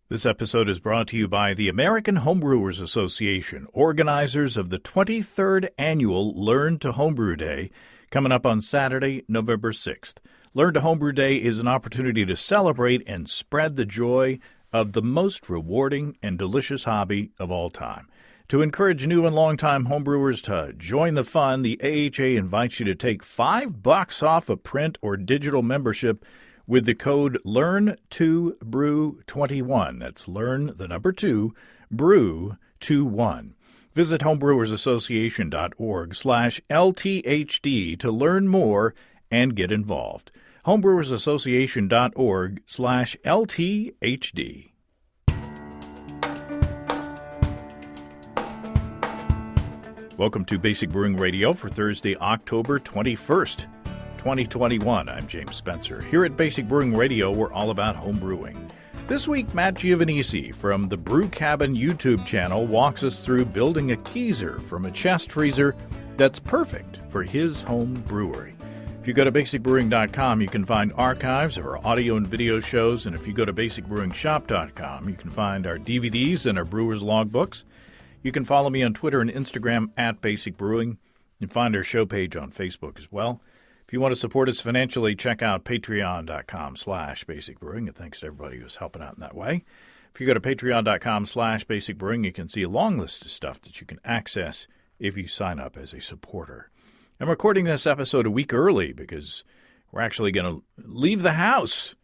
This episode is brought to you by the American Homebrewers Association, organizers of the 23rd Annual Learn to Homebrew Day, coming up on Saturday, November 6th. Learn to Homebrew Day is an opportunity to celebrate and spread the joy of the most rewarding and delicious hobby of all time. To encourage new and longtime homebrewers to join the fun, the AHA invites you to take $5 off a print or digital membership with the code LEARN2BREW21. That's learn, the number 2, brew21. Visit homebrewersassociation.org/LTHD to learn more and get involved. homebrewersassociation.org/LTHD. Welcome to Basic Brewing Radio for Thursday, October 21st. 2021. I'm James Spencer. Here at Basic Brewing Radio, we're all about home brewing. This week, Matt Giovanisci from the Brew Cabin YouTube channel walks us through building a Keezer from a chest freezer that's perfect for his home brewery. If you go to basicbrewing.com, you can find archives of our audio and video shows, and if you go to basicbrewingshop.com, you can find our DVDs and our brewer's logbooks. You can follow me on Twitter and Instagram at Basic Brewing. You can find our show page on Facebook as well. If you want to support us financially, check out patreon.com/basicbrewing. And thanks to everybody who's helping out in that way. If you go to patreon.com/basicbrewing, you can see a long list of stuff that you can access if you sign up as a supporter. I'm recording this episode a week early because we're actually going to leave the house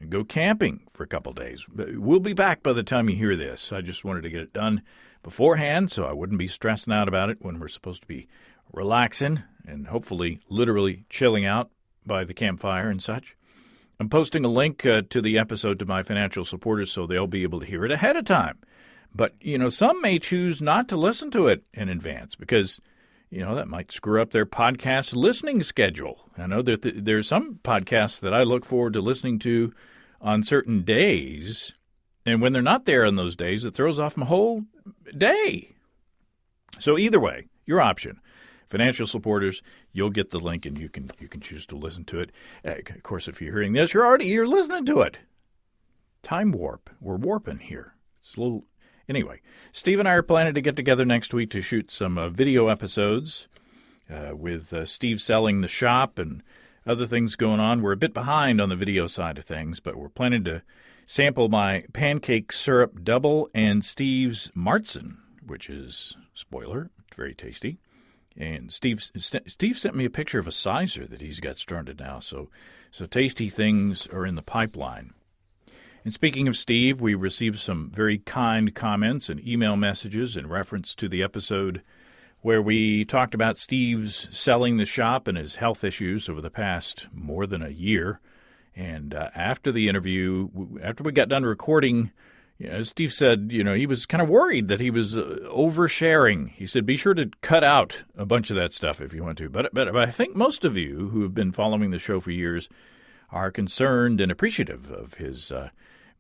and go camping for a couple days. We'll be back by the time you hear this. I just wanted to get it done beforehand so I wouldn't be stressing out about it when we're supposed to be relaxing and hopefully literally chilling out by the campfire and such. I'm posting a link to the episode to my financial supporters so they'll be able to hear it ahead of time. But, some may choose not to listen to it in advance because, that might screw up their podcast listening schedule. I know that there's some podcasts that I look forward to listening to on certain days, and when they're not there on those days, it throws off my whole day. So either way, your option. Financial supporters, you'll get the link and you can choose to listen to it. Of course, if you're hearing this, you're listening to it. Time warp. We're warping here. It's a little. Anyway, Steve and I are planning to get together next week to shoot some video episodes with Steve selling the shop and other things going on. We're a bit behind on the video side of things, but we're planning to sample my pancake syrup double and Steve's Martzen, which is, spoiler, very tasty. And Steve sent me a picture of a sizer that he's got started now, so tasty things are in the pipeline. And speaking of Steve, we received some very kind comments and email messages in reference to the episode where we talked about Steve's selling the shop and his health issues over the past more than a year. And after the interview, after we got done recording, Steve said, he was kind of worried that he was oversharing. He said, be sure to cut out a bunch of that stuff if you want to. But I think most of you who have been following the show for years are concerned and appreciative of his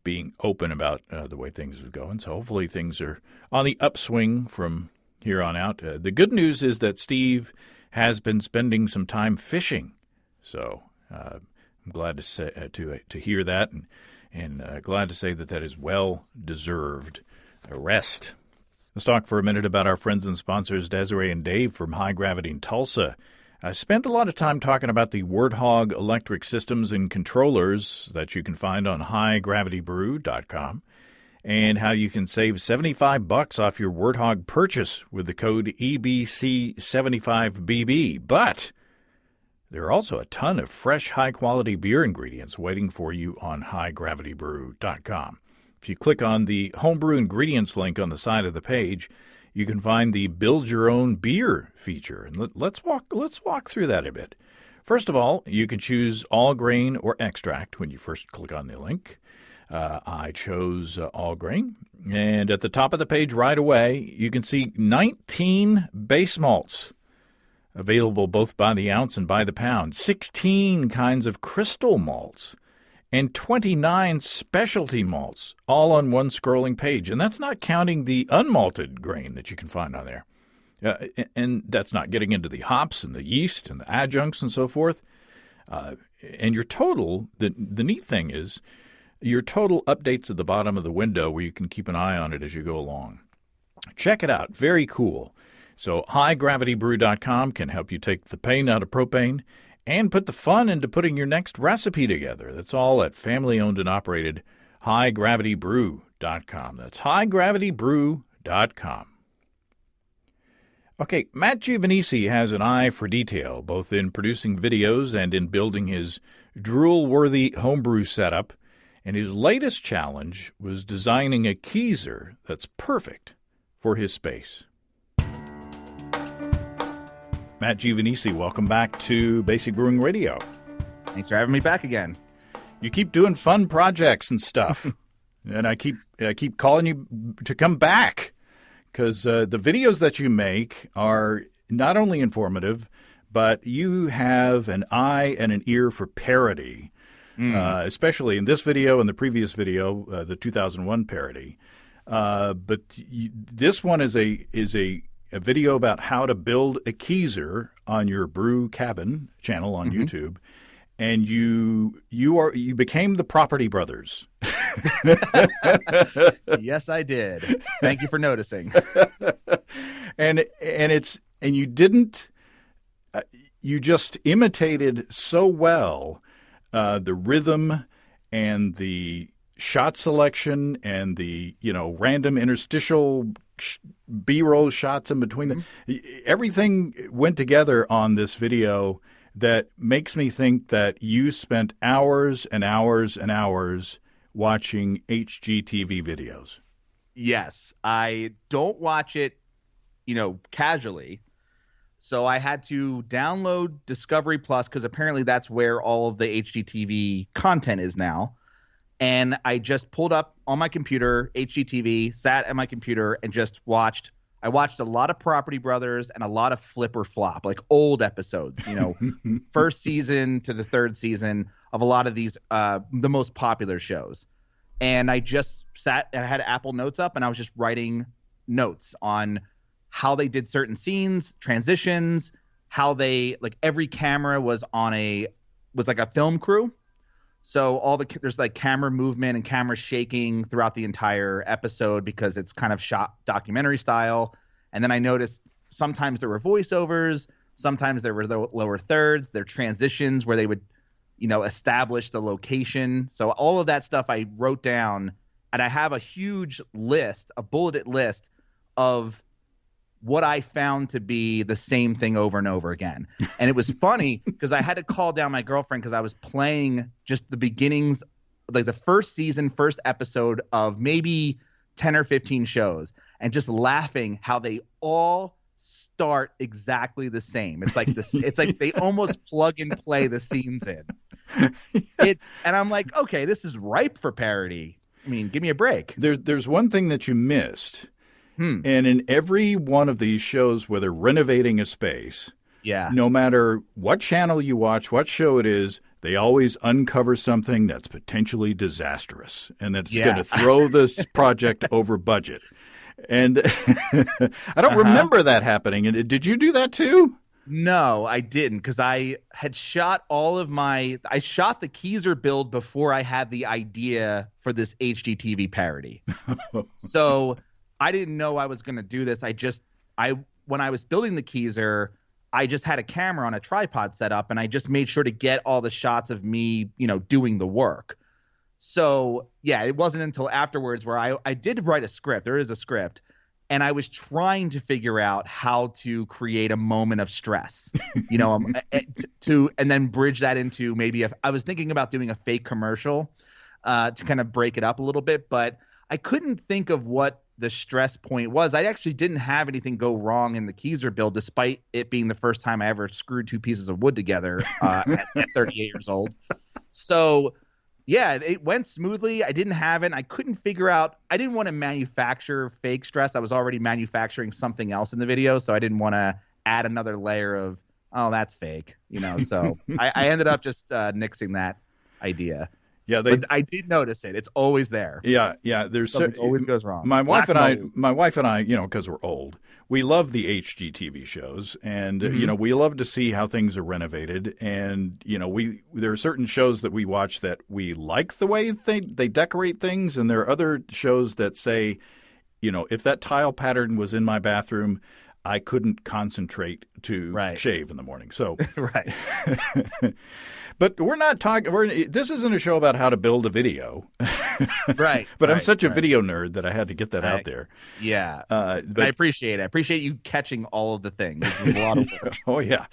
being open about the way things are going. So hopefully things are on the upswing from here on out. The good news is that Steve has been spending some time fishing. So I'm glad to hear that and glad to say that is well-deserved a rest. Let's talk for a minute about our friends and sponsors, Desiree and Dave from High Gravity in Tulsa. I spent a lot of time talking about the Warthog electric systems and controllers that you can find on highgravitybrew.com and how you can save $75 off your Warthog purchase with the code EBC75BB. But there are also a ton of fresh, high-quality beer ingredients waiting for you on highgravitybrew.com. If you click on the homebrew ingredients link on the side of the page, you can find the Build Your Own Beer feature. And let's walk through that a bit. First of all, you can choose all grain or extract when you first click on the link. I chose all grain. And at the top of the page right away, you can see 19 base malts available both by the ounce and by the pound, 16 kinds of crystal malts, and 29 specialty malts, all on one scrolling page. And that's not counting the unmalted grain that you can find on there. And that's not getting into the hops and the yeast and the adjuncts and so forth. And your total, the neat thing is, your total updates at the bottom of the window where you can keep an eye on it as you go along. Check it out. Very cool. So highgravitybrew.com can help you take the pain out of propane and put the fun into putting your next recipe together. That's all at family-owned and operated highgravitybrew.com. That's highgravitybrew.com. Okay, Matt Giovanisci has an eye for detail, both in producing videos and in building his drool-worthy homebrew setup, and his latest challenge was designing a Keezer that's perfect for his space. Matt Giovanisci, welcome back to Basic Brewing Radio. Thanks for having me back again. You keep doing fun projects and stuff, and I keep calling you to come back because the videos that you make are not only informative, but you have an eye and an ear for parody, especially in this video and the previous video, the 2001 parody. But this one is a video about how to build a Keezer on your Brew Cabin channel on YouTube, and you became the Property Brothers. Yes, I did. Thank you for noticing. and you didn't. You just imitated so well the rhythm and the shot selection and the random interstitial B-roll shots in between them. Everything went together on this video that makes me think that you spent hours and hours and hours watching HGTV videos. Yes, I don't watch it, casually. So I had to download Discovery Plus because apparently that's where all of the HGTV content is now. And I just pulled up on my computer, HGTV, sat at my computer, and just watched. I watched a lot of Property Brothers and a lot of Flip or Flop, like old episodes, first season to the third season of a lot of these, the most popular shows. And I just sat and I had Apple Notes up and I was just writing notes on how they did certain scenes, transitions, how they, like every camera was like a film crew. So there's like camera movement and camera shaking throughout the entire episode because it's kind of shot documentary style. And then I noticed sometimes there were voiceovers, sometimes there were lower thirds, there transitions where they would, establish the location. So all of that stuff I wrote down, and I have a huge list, a bulleted list of what I found to be the same thing over and over again. And it was funny because I had to call down my girlfriend because I was playing just the beginnings, like the first season, first episode of maybe 10 or 15 shows, and just laughing how they all start exactly the same. It's like this. It's like they almost plug and play the scenes in. And I'm like, okay, this is ripe for parody. I mean, give me a break. There's one thing that you missed. And in every one of these shows where they're renovating a space, no matter what channel you watch, what show it is, they always uncover something that's potentially disastrous and that's going to throw this project over budget. And I don't remember that happening. And did you do that too? No, I didn't, because I had shot I shot the Keezer build before I had the idea for this HGTV parody. So I didn't know I was going to do this. When I was building the Keezer, I just had a camera on a tripod set up, and I just made sure to get all the shots of me, doing the work. So, yeah, it wasn't until afterwards where I did write a script. There is a script. And I was trying to figure out how to create a moment of stress, and then bridge that into maybe I was thinking about doing a fake commercial to kind of break it up a little bit, but I couldn't think of what the stress point was. I actually didn't have anything go wrong in the Keezer build, despite it being the first time I ever screwed two pieces of wood together at 38 years old. So, yeah, it went smoothly. I didn't have it. I couldn't figure out. I didn't want to manufacture fake stress. I was already manufacturing something else in the video, so I didn't want to add another layer of, oh, that's fake. So I ended up just nixing that idea. Yeah, But I did notice it. It's always there. Yeah, yeah. There's Something always goes wrong. My wife and I, because we're old, we love the HGTV shows, and we love to see how things are renovated. And there are certain shows that we watch that we like the way they decorate things, and there are other shows that say, if that tile pattern was in my bathroom, I couldn't concentrate to shave in the morning. So right. But we're not talking. This isn't a show about how to build a video, right? But I'm such a video nerd that I had to get that out there. Yeah, but I appreciate it. I appreciate you catching all of the things. It was a lot of work. Oh yeah.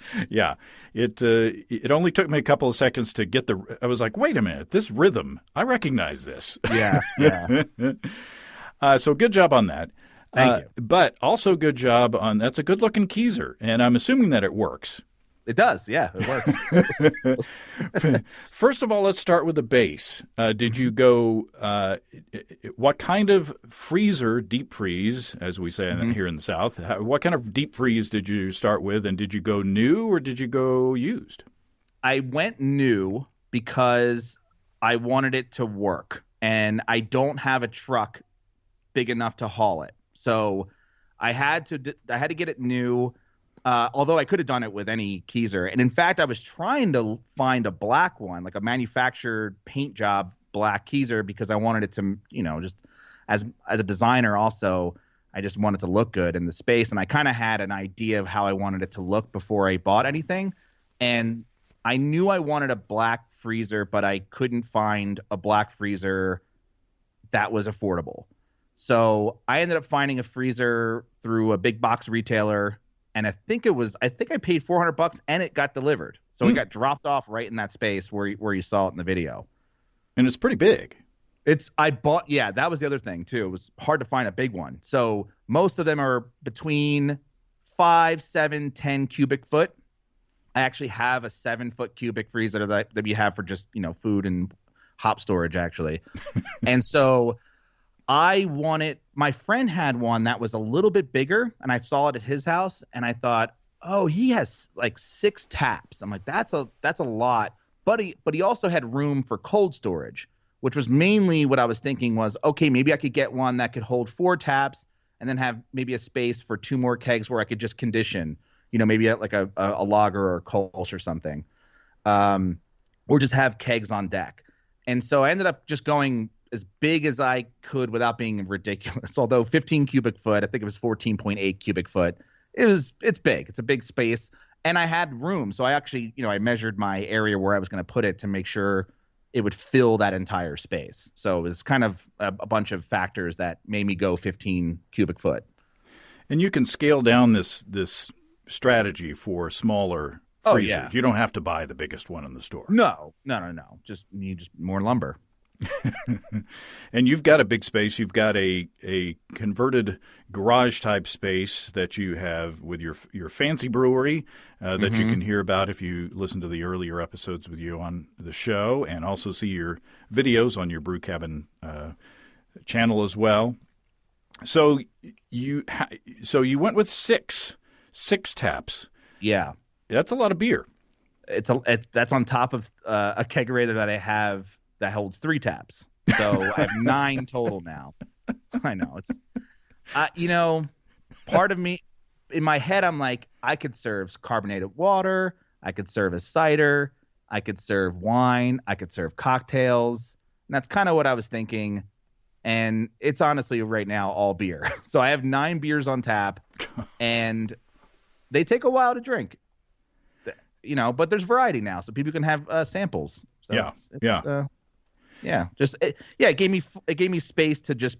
It only took me a couple of seconds to get I was like, wait a minute, this rhythm, I recognize this. Yeah. So good job on that. Thank you. But also good job on that's a good looking Keezer, and I'm assuming that it works. It does, yeah, it works. First of all, let's start with the base. Did you go? What kind of freezer, deep freeze, as we say here in the South? What kind of deep freeze did you start with, and did you go new or did you go used? I went new because I wanted it to work, and I don't have a truck big enough to haul it, so I had to get it new. Although I could have done it with any Keezer. And in fact, I was trying to find a black one, like a manufactured paint job black Keezer, because I wanted it to, just as a designer also, I just wanted to look good in the space. And I kind of had an idea of how I wanted it to look before I bought anything. And I knew I wanted a black freezer, but I couldn't find a black freezer that was affordable. So I ended up finding a freezer through a big box retailer. And I think I paid $400 and it got delivered. So it got dropped off right in that space where you saw it in the video. And it's pretty big. That was the other thing too. It was hard to find a big one. So most of them are between 5, 7, 10 cubic foot. I actually have a 7-foot cubic freezer that we have for just, food and hop storage actually. And so my friend had one that was a little bit bigger, and I saw it at his house, and I thought, oh, he has like 6 taps. I'm like, that's a lot. But he also had room for cold storage, which was mainly what I was thinking was, okay, maybe I could get one that could hold 4 taps and then have maybe a space for 2 more kegs where I could just condition, maybe like a lager or a Kolsch or something, or just have kegs on deck. And so I ended up just going as big as I could without being ridiculous. Although 15 cubic foot, I think it was 14.8 cubic foot. It's big. It's a big space. And I had room. So I actually, I measured my area where I was going to put it to make sure it would fill that entire space. So it was kind of a bunch of factors that made me go 15 cubic foot. And you can scale down this strategy for smaller freezers. Oh, yeah. You don't have to buy the biggest one in the store. No. Just more lumber. And you've got a big space. You've got a converted garage type space that you have with your fancy brewery that you can hear about if you listen to the earlier episodes with you on the show, and also see your videos on your Brew Cabin channel as well. So you went with six taps. Yeah, that's a lot of beer. That's on top of a kegerator that I have that holds 3 taps. So I have 9 total now. I know it's, part of me in my head, I'm like, I could serve carbonated water. I could serve a cider. I could serve wine. I could serve cocktails. And that's kind of what I was thinking. And it's honestly right now all beer. So I have 9 beers on tap, and they take a while to drink. But there's variety now, so people can have samples. So it gave me space to just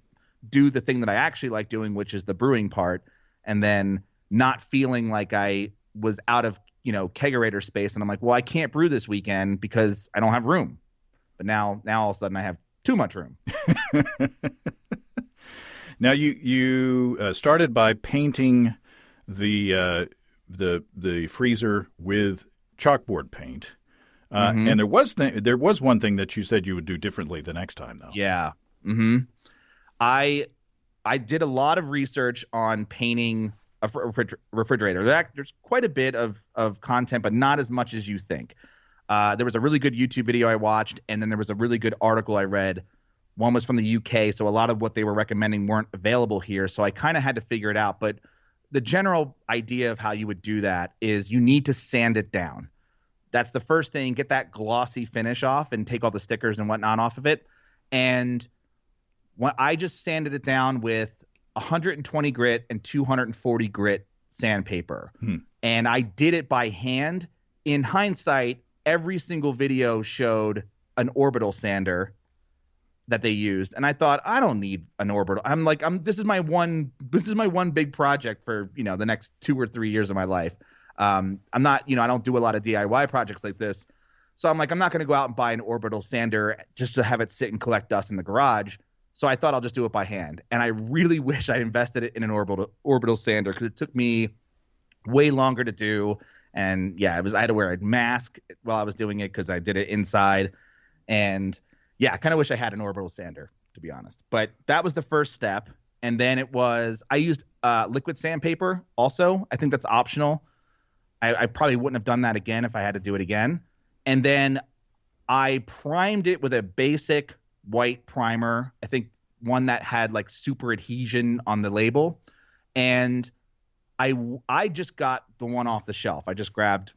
do the thing that I actually like doing, which is the brewing part, and then not feeling like I was out of kegerator space. And I'm like, well, I can't brew this weekend because I don't have room. But now all of a sudden I have too much room. Now you started by painting the freezer with chalkboard paint. And there was one thing that you said you would do differently the next time, though. Yeah. I did a lot of research on painting a refrigerator. There's quite a bit of content, but not as much as you think. There was a really good YouTube video I watched, and then there was a really good article I read. One was from the UK, so a lot of what they were recommending weren't available here, so I kind of had to figure it out. But the general idea of how you would do that is you need to sand it down. That's the first thing. Get that glossy finish off and take all the stickers and whatnot off of it. And when I just sanded it down with 120 grit and 240 grit sandpaper. And I did it by hand. In hindsight, every single video showed an orbital sander that they used, and I thought, I don't need an orbital. This is my one big project for the next 2 or 3 years of my life. I'm not, I don't do a lot of DIY projects like this, so I'm not going to go out and buy an orbital sander just to have it sit and collect dust in the garage. So I thought I'll just do it by hand, and I really wish I invested it in an orbital sander, because it took me way longer to do. And yeah, I had to wear a mask while I was doing it because I did it inside. And yeah, I kind of wish I had an orbital sander, to be honest. But that was the first step. And then I used liquid sandpaper also. I think that's optional. I probably wouldn't have done that again if I had to do it again. And then I primed it with a basic white primer. I think one that had like super adhesion on the label. And I just got the one off the shelf. I just grabbed,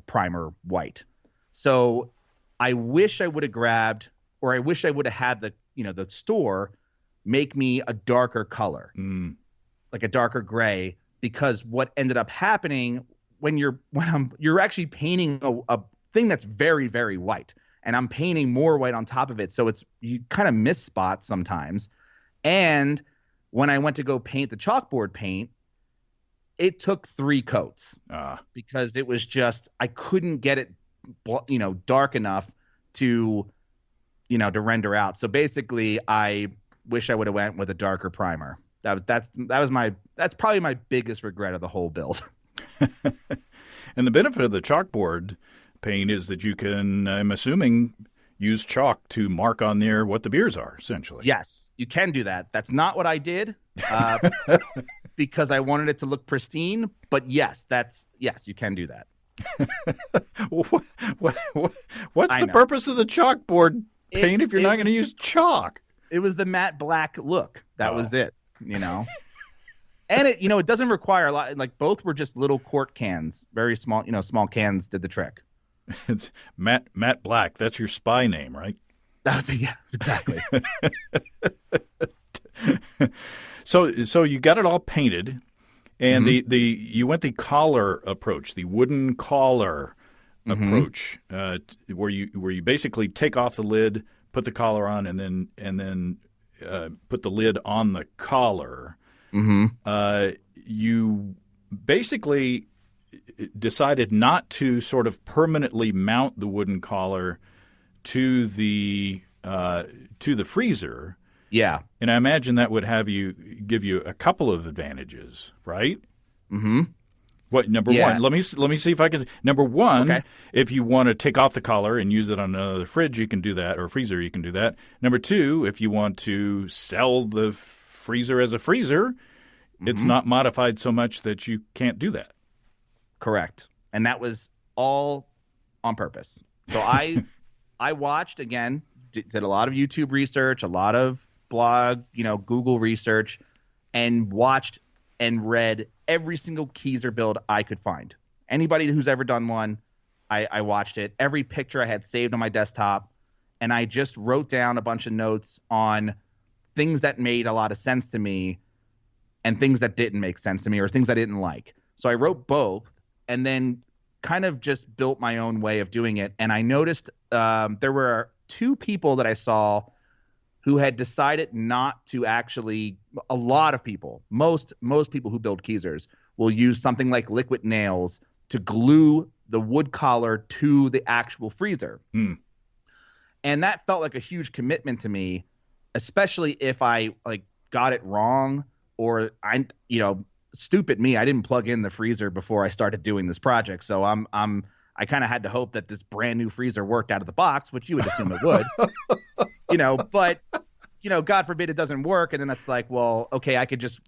primer white. So I wish I would have grabbed, or I wish I would have had the store make me a darker color, like a darker gray, because what ended up happening when you're actually painting a thing that's very, very white, and I'm painting more white on top of it. So you kind of miss spots sometimes. And when I went to go paint the chalkboard paint, it took 3 coats because it was just, I couldn't get it, dark enough to render out. So basically, I wish I would have went with a darker primer. That's probably my biggest regret of the whole build. And the benefit of the chalkboard paint is that you can, I'm assuming, use chalk to mark on there what the beers are, essentially. Yes, you can do that. That's not what I did because I wanted it to look pristine. But yes, you can do that. What's the purpose of the chalkboard paint if you're not going to use chalk? It was the matte black look. That was it, And it doesn't require a lot. Like, both were just little quart cans, very small, small cans did the trick. It's Matt Black. That's your spy name, right? Yeah, exactly. So you got it all painted, and you went the collar approach, the wooden collar approach, where you basically take off the lid, put the collar on, and then put the lid on the collar. You basically decided not to sort of permanently mount the wooden collar to the freezer. Yeah. And I imagine that would give you a couple of advantages, right? Mm-hmm. What, number one? Let me see if I can. Number one, okay. If you want to take off the collar and use it on another fridge, you can do that, or freezer, you can do that. Number two, if you want to sell the freezer as a freezer, it's not modified so much that you can't do that. Correct. And that was all on purpose. So I watched, again, did a lot of YouTube research, a lot of blog, Google research, and watched and read every single Keezer build I could find. Anybody who's ever done one, I watched it. Every picture I had saved on my desktop, and I just wrote down a bunch of notes on things that made a lot of sense to me and things that didn't make sense to me, or things I didn't like. So I wrote both, and then kind of just built my own way of doing it. And I noticed there were 2 people that I saw who had decided not to actually – a lot of people, most people who build Keezers will use something like liquid nails to glue the wood collar to the actual freezer. And that felt like a huge commitment to me, especially if I got it wrong, or stupid me, I didn't plug in the freezer before I started doing this project. So I kind of had to hope that this brand new freezer worked out of the box, which you would assume it would. But God forbid it doesn't work, and then it's like, well, okay, I could just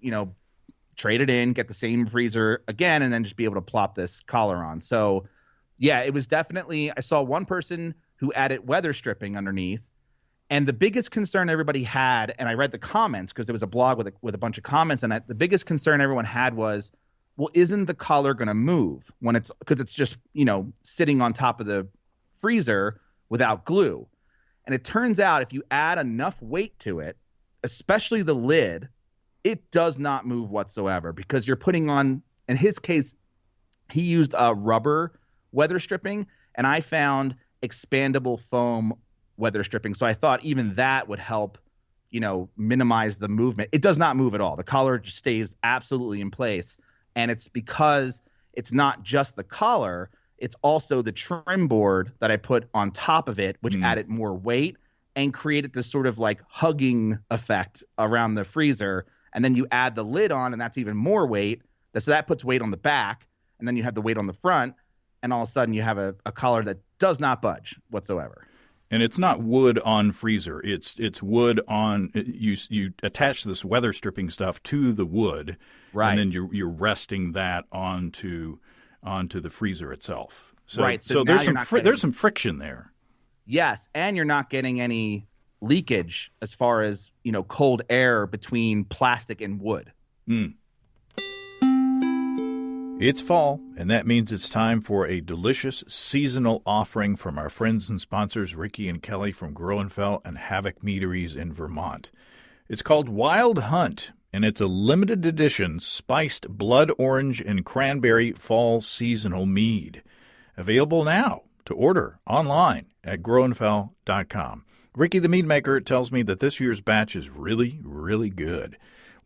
trade it in, get the same freezer again, and then just be able to plop this collar on. So Yeah, it was definitely, I saw one person who added weather stripping underneath. And the biggest concern everybody had, and I read the comments because there was a blog with a bunch of comments, and the biggest concern everyone had was, well, isn't the collar going to move because it's just, sitting on top of the freezer without glue? And it turns out if you add enough weight to it, especially the lid, it does not move whatsoever because you're putting on, in his case, he used rubber weather stripping, and I found expandable foam weather stripping. So I thought even that would help, minimize the movement. It does not move at all. The collar just stays absolutely in place. And it's because it's not just the collar, it's also the trim board that I put on top of it, which added more weight and created this sort of like hugging effect around the freezer. And then you add the lid on, and that's even more weight. So that puts weight on the back, and then you have the weight on the front, and all of a sudden you have a collar that does not budge whatsoever. And it's not wood on freezer. It's wood on you attach this weather stripping stuff to the wood, right? And then you're resting that onto the freezer itself. So, right. So there's some friction there. Yes, and you're not getting any leakage as far as cold air between plastic and wood. It's fall, and that means it's time for a delicious seasonal offering from our friends and sponsors, Ricky and Kelly from Groenfell and Havoc Meaderies in Vermont. It's called Wild Hunt, and it's a limited edition spiced blood orange and cranberry fall seasonal mead. Available now to order online at groenfell.com. Ricky the mead maker tells me that this year's batch is really, really good.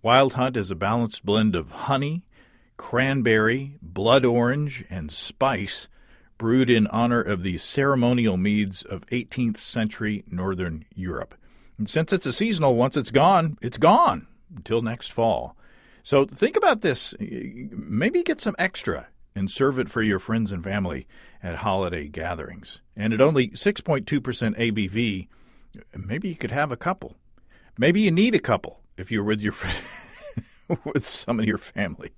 Wild Hunt is a balanced blend of honey, cranberry, blood orange, and spice, brewed in honor of the ceremonial meads of 18th century Northern Europe. And since it's a seasonal, once it's gone until next fall. So think about this. Maybe get some extra and serve it for your friends and family at holiday gatherings. And at only 6.2% ABV, maybe you could have a couple. Maybe you need a couple if you're with your friends. With some of your family.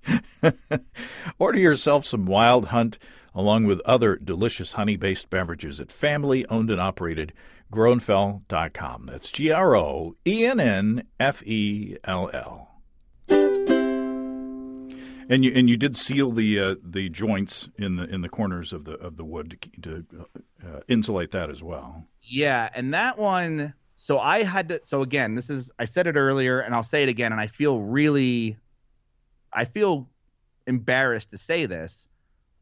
Order yourself some Wild Hunt along with other delicious honey-based beverages at family-owned and operated Groenfell.com. That's Groennfell. And you did seal the joints in the corners of the wood to insulate that as well. Yeah, and that one. So again, I said it earlier and I'll say it again, and I feel embarrassed to say this,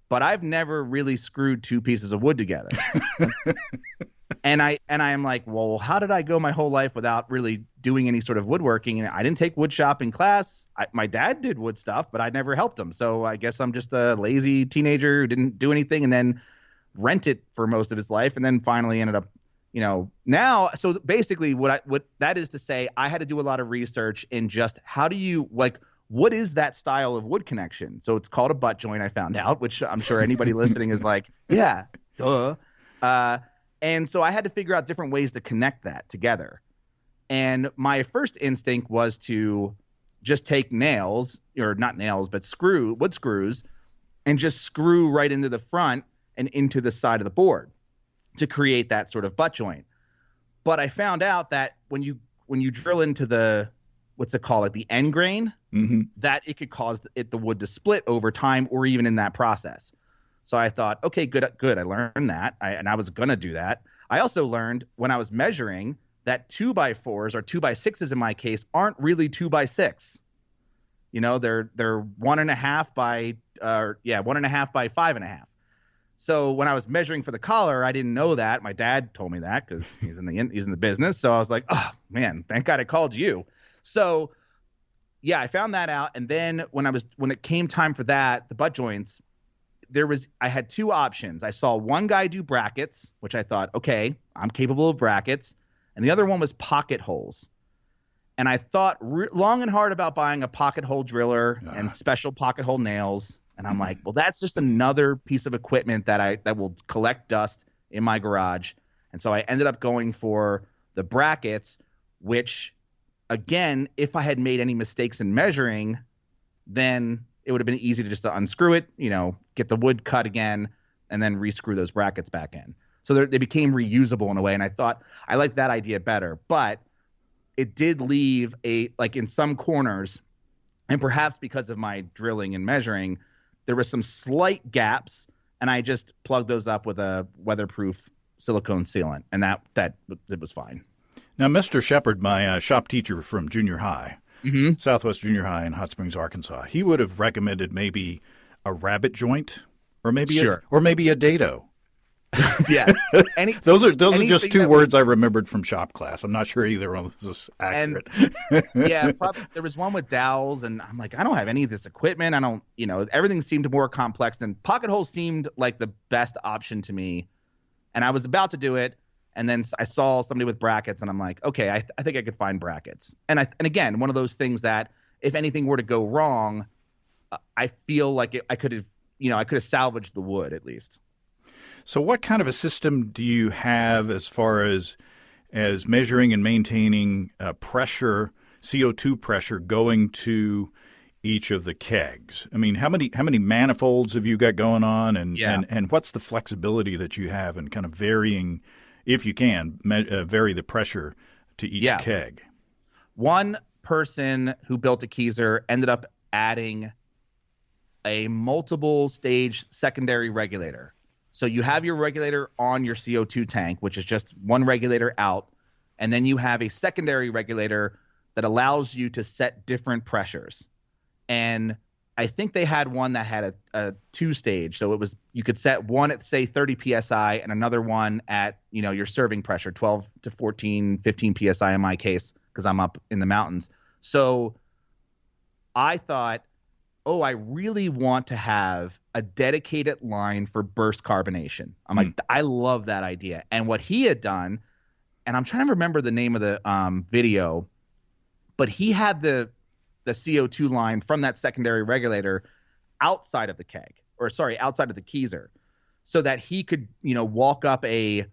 but I've never really screwed two pieces of wood together. and I am like, well, how did I go my whole life without really doing any sort of woodworking? And I didn't take wood shop in class. My dad did wood stuff, but I never helped him. So I guess I'm just a lazy teenager who didn't do anything and then rented for most of his life, and then finally ended up now, so basically what that is to say, I had to do a lot of research in just how do you, what is that style of wood connection? So it's called a butt joint, I found out, which I'm sure anybody listening is like, yeah, duh. And so I had to figure out different ways to connect that together. And my first instinct was to just take nails, or not nails, but wood screws, and just screw right into the front and into the side of the board to create that sort of butt joint. But I found out that when you drill into the, the end grain, that it could cause the wood to split over time or even in that process. So I thought, okay, good. I learned that, and I was going to do that. I also learned when I was measuring that 2x4s or 2x6s in my case aren't really 2x6. They're 1.5 by 1.5 by 5.5. So when I was measuring for the collar, I didn't know that. My dad told me that because he's in the business. So I was like, oh man, thank God I called you. So yeah, I found that out. And then when it came time for that, the butt joints, I had two options. I saw one guy do brackets, which I thought, okay, I'm capable of brackets. And the other one was pocket holes. And I thought long and hard about buying a pocket hole driller and special pocket hole nails. And I'm like, well, that's just another piece of equipment that will collect dust in my garage. And so I ended up going for the brackets, which, again, if I had made any mistakes in measuring, then it would have been easy to just unscrew it, get the wood cut again, and then re-screw those brackets back in. So they became reusable in a way, and I thought I liked that idea better. But it did leave in some corners, and perhaps because of my drilling and measuring, there were some slight gaps, and I just plugged those up with a weatherproof silicone sealant, and that it was fine. Now, Mr. Shepard, my shop teacher from junior high, Southwest Junior High in Hot Springs, Arkansas, he would have recommended maybe a rabbit joint, or maybe a dado. Yeah, those are just two words I remembered from shop class. I'm not sure either one was accurate. Yeah, probably, there was one with dowels, and I'm like, I don't have any of this equipment. I don't, everything seemed more complex than pocket holes seemed like the best option to me. And I was about to do it, and then I saw somebody with brackets, and I'm like, okay, I think I could find brackets. And again, one of those things that if anything were to go wrong, I feel like I could have salvaged the wood at least. So what kind of a system do you have as far as measuring and maintaining pressure, CO2 pressure going to each of the kegs? I mean, how many manifolds have you got going on, and what's the flexibility that you have in kind of varying, if you can, vary the pressure to each keg? One person who built a Keezer ended up adding a multiple stage secondary regulator. So you have your regulator on your CO2 tank, which is just one regulator out, and then you have a secondary regulator that allows you to set different pressures. And I think they had one that had a two-stage. So you could set one at, say, 30 PSI and another one at, your serving pressure, 12 to 14, 15 PSI in my case, because I'm up in the mountains. So I thought, I really want to have a dedicated line for burst carbonation. I'm like, I love that idea. And what he had done, and I'm trying to remember the name of the video, but he had the CO2 line from that secondary regulator outside of the Keezer, so that he could, walk up a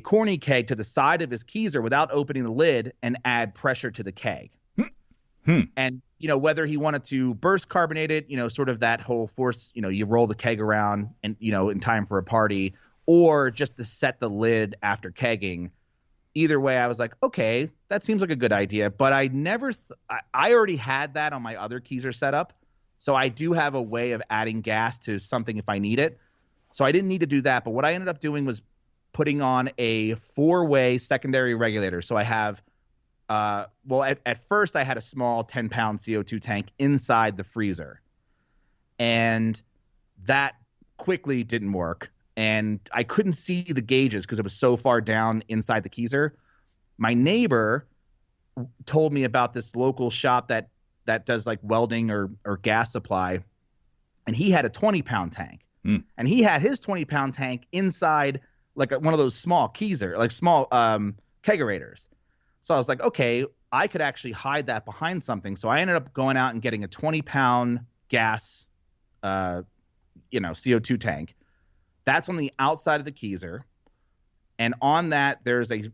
corny keg to the side of his Keezer without opening the lid and add pressure to the keg. And, whether he wanted to burst carbonate it, sort of that whole force, you roll the keg around and, in time for a party, or just to set the lid after kegging. Either way, I was like, okay, that seems like a good idea. But I never I already had that on my other Keezer setup. So I do have a way of adding gas to something if I need it. So I didn't need to do that. But what I ended up doing was putting on a 4-way secondary regulator. So I have at first I had a small 10-pound CO2 tank inside the freezer, and that quickly didn't work, and I couldn't see the gauges because it was so far down inside the Keezer. My neighbor told me about this local shop that does like welding or gas supply, and he had a 20-pound tank, and he had his 20-pound tank inside like one of those small Keezer, like small kegerators. So I was like, okay, I could actually hide that behind something. So I ended up going out and getting a 20-pound gas, CO2 tank. That's on the outside of the Keezer. And on that, there's a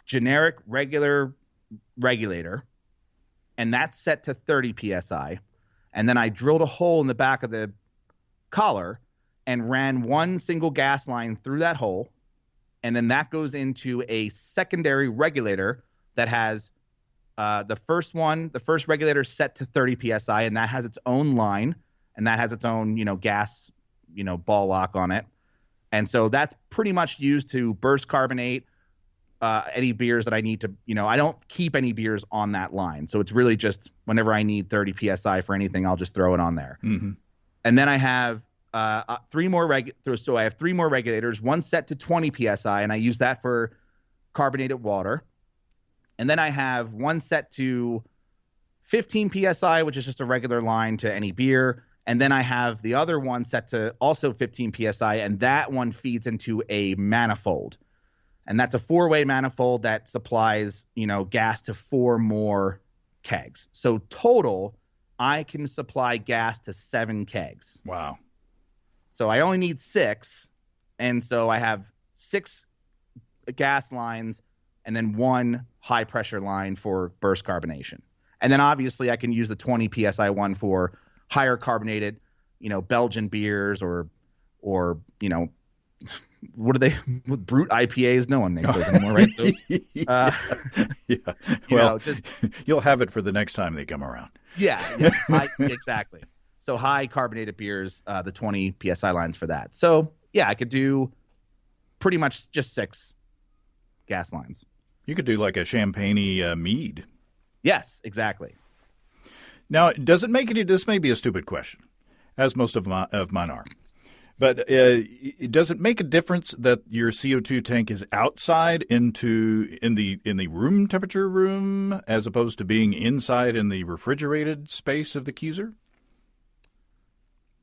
generic regular regulator, and that's set to 30 PSI. And then I drilled a hole in the back of the collar and ran one single gas line through that hole. And then that goes into a secondary regulator that has the first regulator set to 30 PSI, and that has its own line, and that has its own, gas, ball lock on it. And so that's pretty much used to burst carbonate any beers that I need to, I don't keep any beers on that line. So it's really just whenever I need 30 PSI for anything, I'll just throw it on there. Mm-hmm. And then I have three more regulators, one set to 20 PSI, and I use that for carbonated water. And then I have one set to 15 PSI, which is just a regular line to any beer. And then I have the other one set to also 15 PSI, and that one feeds into a manifold. And that's a 4-way manifold that supplies, gas to 4 more kegs. So total, I can supply gas to 7 kegs. Wow. So I only need 6. And so I have 6 gas lines and then 1 high pressure line for burst carbonation. And then obviously I can use the 20 PSI one for higher carbonated, Belgian beers or or what are they? Brute IPAs? No one makes those anymore, right? So, yeah. Well, you'll have it for the next time they come around. Yeah, exactly. So high carbonated beers, the 20 psi lines for that. So yeah, I could do pretty much just 6 gas lines. You could do like a champagne mead. Yes, exactly. Now, does it make any? This may be a stupid question, as most of mine are. But does it make a difference that your CO2 tank is outside in the room temperature room as opposed to being inside in the refrigerated space of the Keezer?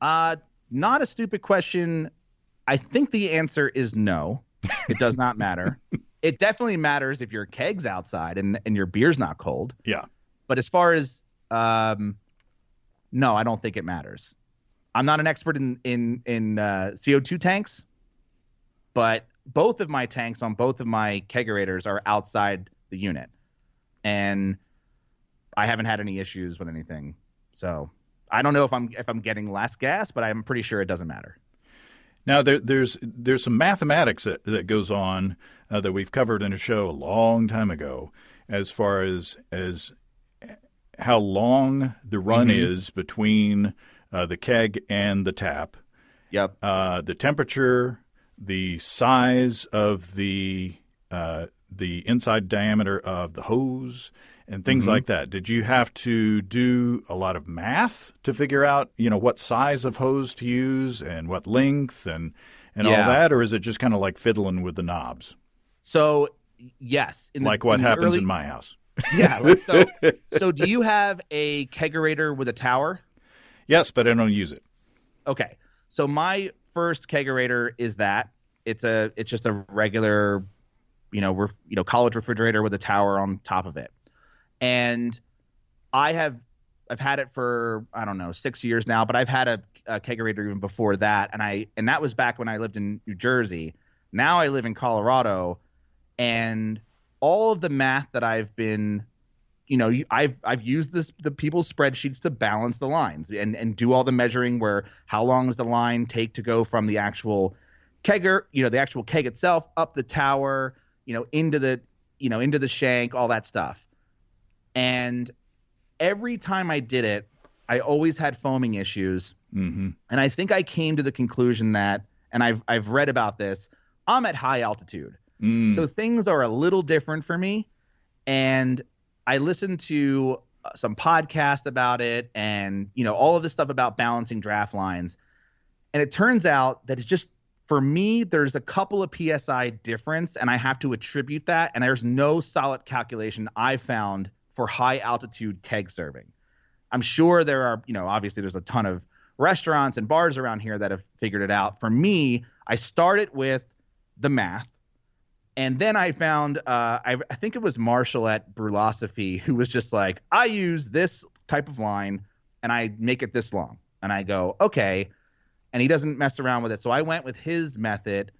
Not a stupid question. I think the answer is no. It does not matter. It definitely matters if your keg's outside and your beer's not cold. Yeah. But as far as no, I don't think it matters. I'm not an expert in CO2 tanks, but both of my tanks on both of my kegerators are outside the unit, and I haven't had any issues with anything. So I don't know if I'm getting less gas, but I'm pretty sure it doesn't matter. Now there's some mathematics that goes on that we've covered in a show a long time ago, as far as how long the run is between the keg and the tap. Yep. The temperature, the size of the inside diameter of the hose, and things like that. Did you have to do a lot of math to figure out, what size of hose to use and what length and all that, or is it just kind of like fiddling with the knobs? So yes, like what happens in my house. Yeah. So do you have a kegerator with a tower? Yes, but I don't use it. Okay. So my first kegerator is that. It's just a regular, college refrigerator with a tower on top of it. And I've had it for, I don't know, 6 years now, but I've had a kegerator even before that. And that was back when I lived in New Jersey. Now I live in Colorado, and all of the math that I've been I've used the people's spreadsheets to balance the lines and do all the measuring where how long does the line take to go from the actual kegger, the actual keg itself up the tower, into the shank, all that stuff. And every time I did it, I always had foaming issues. Mm-hmm. And I think I came to the conclusion that, and I've read about this, I'm at high altitude. So things are a little different for me. And I listened to some podcast about it and, all of this stuff about balancing draft lines. And it turns out that it's just, for me, there's a couple of PSI difference, and I have to attribute that. And there's no solid calculation I found for high altitude keg serving. I'm sure there are, obviously there's a ton of restaurants and bars around here that have figured it out. For me, I started with the math. And then I found, I think it was Marshall at Brewlosophy, who was just like, I use this type of line and I make it this long. And I go, okay. And he doesn't mess around with it. So I went with his method,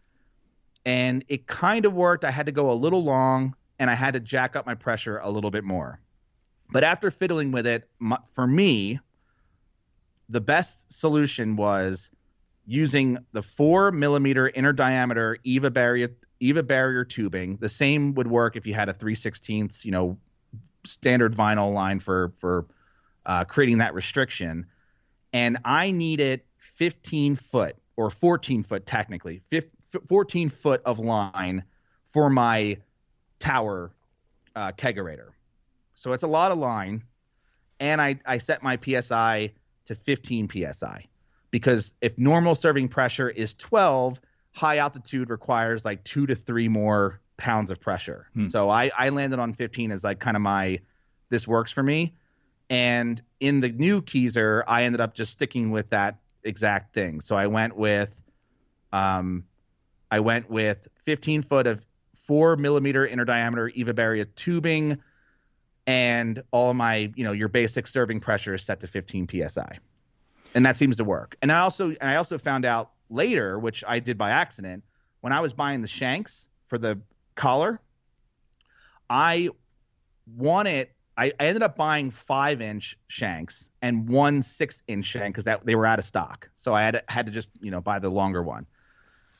and it kind of worked. I had to go a little long, and I had to jack up my pressure a little bit more. But after fiddling with it, for me, the best solution was using the 4 millimeter inner diameter EVA barrier tubing. The same would work if you had a 3/16, standard vinyl line for creating that restriction. And I needed 15 foot or 14 foot, technically 14 foot of line for my tower kegerator. So it's a lot of line. And I set my PSI to 15 PSI. Because if normal serving pressure is 12, high altitude requires like 2 to 3 more pounds of pressure. So I landed on 15 as like kind of this works for me. And in the new Keezer, I ended up just sticking with that exact thing. So I went with 15 foot of 4 millimeter inner diameter EVA barrier tubing, and all of my, your basic serving pressure is set to 15 PSI. And that seems to work. And I also found out later, which I did by accident, when I was buying the shanks for the collar, I wanted I ended up buying 5-inch shanks and 1 6-inch shank because they were out of stock. So I had to just, buy the longer one.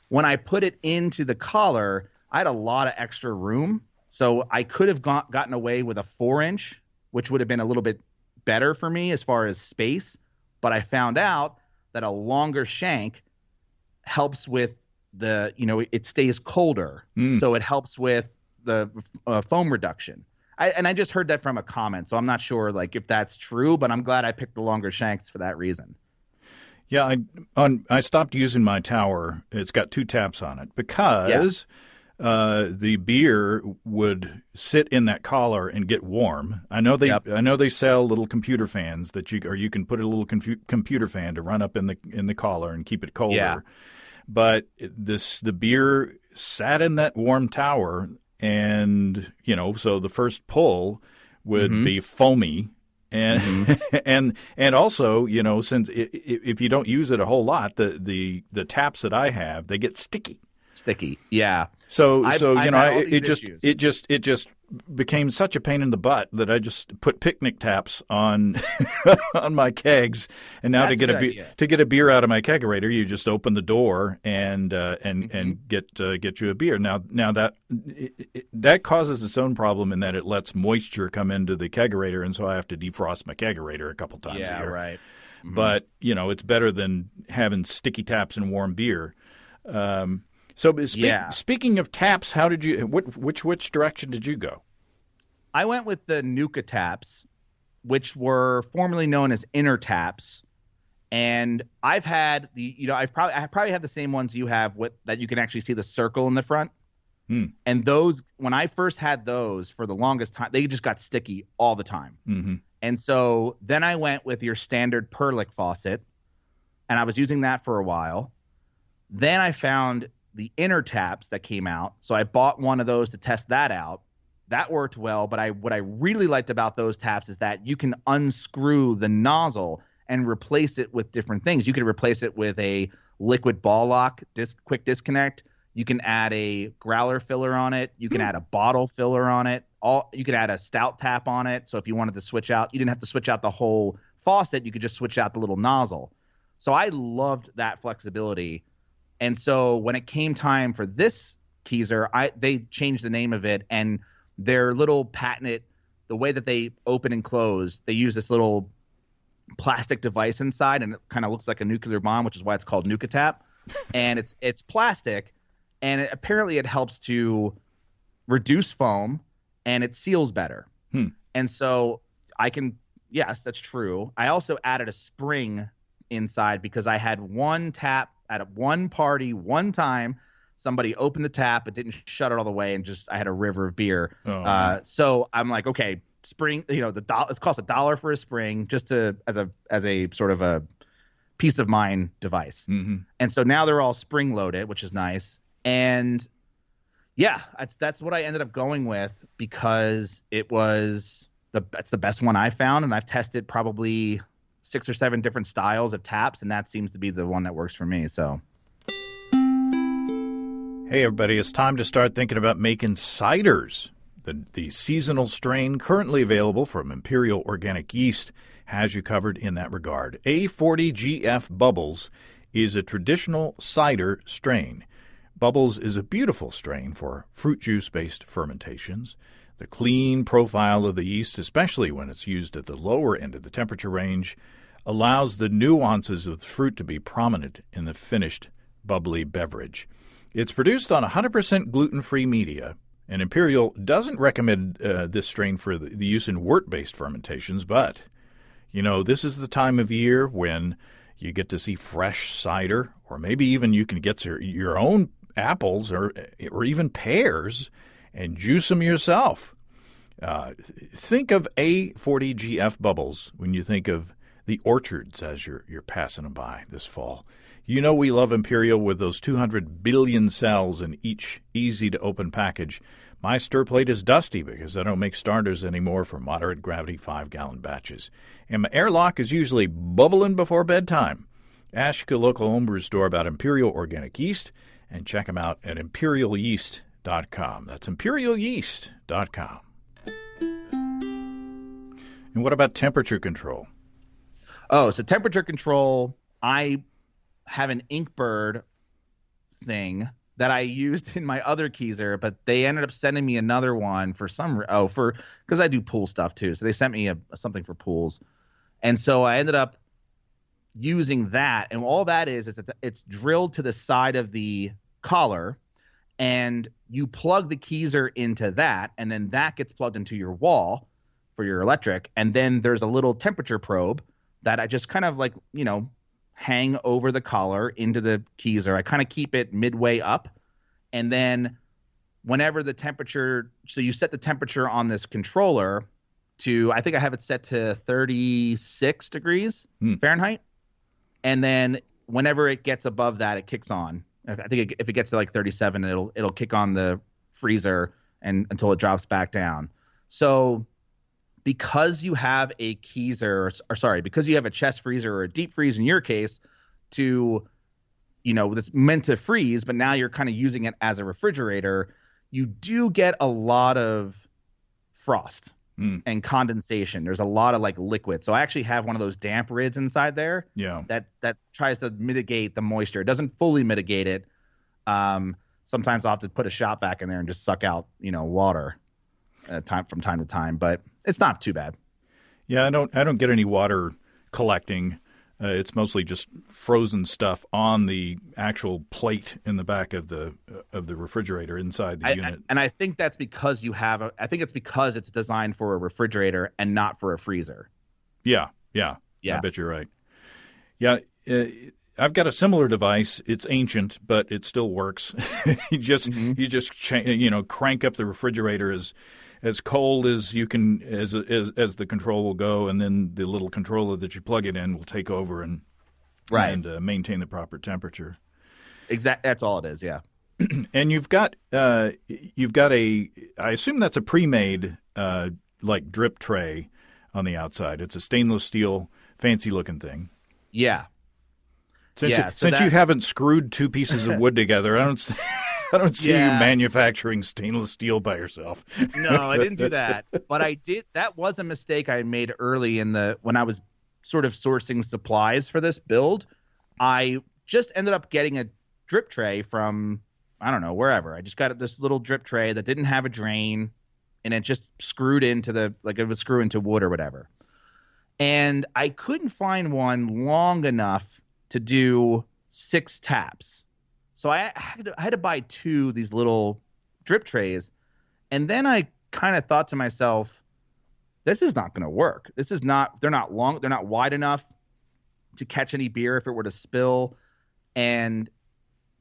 When I put it into the collar, I had a lot of extra room. So I could have gotten away with a 4-inch, which would have been a little bit better for me as far as space. But I found out that a longer shank helps with it stays colder. So it helps with the foam reduction. I just heard that from a comment, so I'm not sure if that's true, but I'm glad I picked the longer shanks for that reason. Yeah, I stopped using my tower. It's got 2 taps on it because the beer would sit in that collar and get warm. I know they sell little computer fans that you can put a little computer fan to run up in the collar and keep it colder. Yeah. But the beer sat in that warm tower. And, so the first pull would be foamy. And and also, since if you don't use it a whole lot, the taps that I have, they get sticky. Yeah. So it just became such a pain in the butt that I just put picnic taps on on my kegs. And now to get a beer out of my kegerator, you just open the door and get you a beer. Now that causes its own problem in that it lets moisture come into the kegerator, and so I have to defrost my kegerator a couple times a year. Yeah, right. Mm-hmm. But it's better than having sticky taps and warm beer. Speaking of taps, how did you? Which direction did you go? I went with the Nuka taps, which were formerly known as inner taps, and I've had I probably have the same ones you have that you can actually see the circle in the front. And those, when I first had those for the longest time, they just got sticky all the time. Mm-hmm. And so then I went with your standard Perlick faucet, and I was using that for a while. Then I found the inner taps that came out. So I bought one of those to test that out. That worked well, but what I really liked about those taps is that you can unscrew the nozzle and replace it with different things. You could replace it with a liquid ball lock quick disconnect. You can add a growler filler on it. You can add a bottle filler on it. You could add a stout tap on it. So if you wanted to switch out, you didn't have to switch out the whole faucet. You could just switch out the little nozzle. So I loved that flexibility. And so when it came time for this Keezer, they changed the name of it, and their little patented, the way that they open and close, they use this little plastic device inside, and it kind of looks like a nuclear bomb, which is why it's called Nuka Tap. And it's plastic, and apparently it helps to reduce foam, and it seals better. And so yes, that's true. I also added a spring inside because I had one tap at one party one time. Somebody opened the tap, but didn't shut it all the way, and I had a river of beer. So I'm like, okay, spring, it costs $1 for a spring, just as a sort of a peace of mind device. And so now they're all spring loaded, which is nice. And yeah, that's what I ended up going with because that's the best one I found, and I've tested probably 6 or 7 different styles of taps, and that seems to be the one that works for me. So, hey everybody, it's time to start thinking about making ciders. The seasonal strain currently available from Imperial Organic Yeast has you covered in that regard. A40GF Bubbles is a traditional cider strain. Bubbles is a beautiful strain for fruit juice-based fermentations. The clean profile of the yeast, especially when it's used at the lower end of the temperature range, allows the nuances of the fruit to be prominent in the finished bubbly beverage. It's produced on 100% gluten-free media, and Imperial doesn't recommend this strain for the use in wort-based fermentations, but, this is the time of year when you get to see fresh cider, or maybe even you can get your own apples or even pears and juice them yourself. Think of A40GF Bubbles when you think of the orchards as you're passing them by this fall. We love Imperial with those 200 billion cells in each easy-to-open package. My stir plate is dusty because I don't make starters anymore for moderate gravity 5-gallon batches. And my airlock is usually bubbling before bedtime. Ask your local homebrew store about Imperial Organic Yeast and check them out at imperialyeast.com. That's imperialyeast.com. And what about temperature control? Oh, so temperature control, I have an Inkbird thing that I used in my other Keezer, but they ended up sending me another one for because I do pool stuff too. So they sent me something for pools. And so I ended up using that, and all that is it's drilled to the side of the collar, and you plug the Keezer into that, and then that gets plugged into your wall for your electric, and then there's a little temperature probe that I just kind of like, hang over the collar into the Keezer. I kind of keep it midway up, and then whenever the temperature, so you set the temperature on this controller to, I think I have it set to 36 degrees Fahrenheit. And then whenever it gets above that, it kicks on. I think if it gets to like 37, it'll kick on the freezer and until it drops back down. So because you have a Keezer, because you have a chest freezer or a deep freeze in your case that's meant to freeze, but now you're kind of using it as a refrigerator, you do get a lot of frost and condensation. There's a lot of like liquid. So I actually have one of those damp rids inside there. Yeah. That tries to mitigate the moisture. It doesn't fully mitigate it. Sometimes I'll have to put a shop vac in there and just suck out, water from time to time, but it's not too bad. Yeah, I don't get any water collecting. It's mostly just frozen stuff on the actual plate in the back of the refrigerator inside the unit. And I think that's because it's because it's designed for a refrigerator and not for a freezer. Yeah. I bet you're right. Yeah, I've got a similar device. It's ancient, but it still works. you just crank up the refrigerator as cold as you can, as the control will go, and then the little controller that you plug it in will take over and maintain the proper temperature. Exactly, that's all it is. Yeah. And you've got I assume that's a pre-made like drip tray on the outside. It's a stainless steel, fancy looking thing. Yeah. Since you haven't screwed two pieces of wood together, I don't see you manufacturing stainless steel by yourself. No, I didn't do that. But I did. That was a mistake I made early when I was sort of sourcing supplies for this build. I just ended up getting a drip tray from, I don't know, wherever. I just got this little drip tray that didn't have a drain, and it just screwed into it was screw into wood or whatever. And I couldn't find one long enough to do 6 taps. So I had to buy 2 these little drip trays. And then I kind of thought to myself, this is not going to work. They're not wide enough to catch any beer if it were to spill. And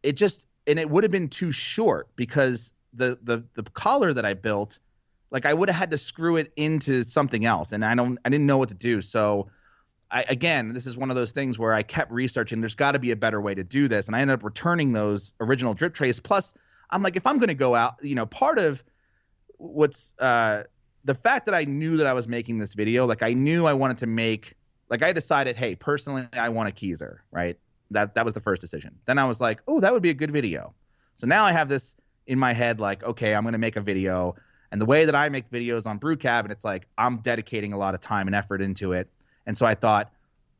it would have been too short because the collar that I built, like I would have had to screw it into something else. And I didn't know what to do. So this is one of those things where I kept researching. There's got to be a better way to do this, and I ended up returning those original drip trays. Plus, I'm like, if I'm going to go out, part of what's the fact that I knew that I was making this video, like I knew I wanted to make, like I decided, hey, personally, I want a Keezer, right? That was the first decision. Then I was like, oh, that would be a good video. So now I have this in my head, like, okay, I'm going to make a video, and the way that I make videos on Brew Cabin, it's like I'm dedicating a lot of time and effort into it. And so I thought,